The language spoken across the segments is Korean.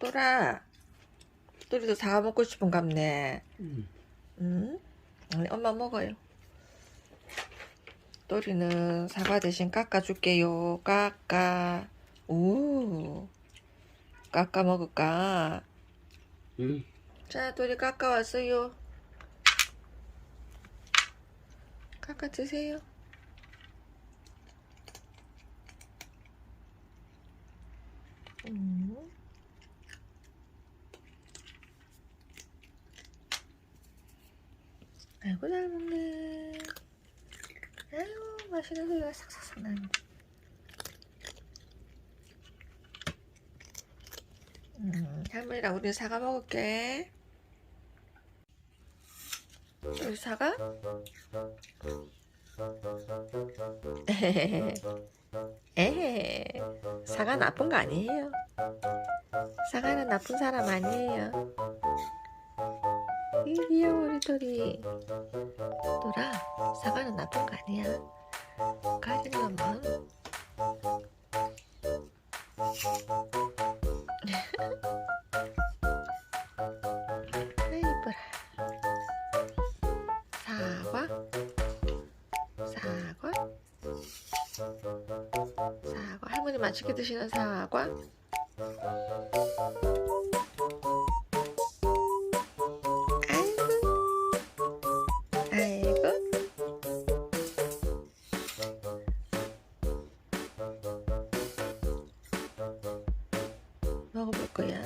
또라, 또리도 사과 먹고 싶은갑네. 응. 응? 아니, 엄마 먹어요. 또리는 사과 대신 깎아줄게요. 깎아. 오, 깎아 먹을까? 응. 자, 또리 깎아왔어요. 깎아 드세요. 아이고 잘 먹네. 아이고 맛있는 소리가 삭삭삭 나네. 할머니랑 우리 사과 먹을게. 우리 사과? 에헤, 사과 나쁜 거 아니에요. 사과는 나쁜 사람 아니에요. 이 귀여워 우리 도리. 도라, 사과는 나쁜 거 아니야. 가지는 놈은. 아이 이뻐라. 사과, 사과, 사과. 할머니 맛있게 드시는 사과. 아이고, 아이고. 먹어볼 거야.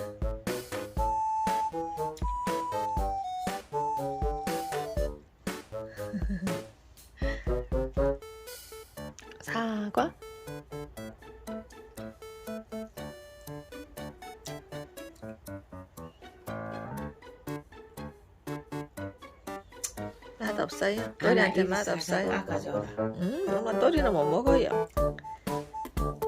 사과. 맛 없어요? 또리한테 맛 없어요? 가져오라. 엄마 또리는 못 먹어요.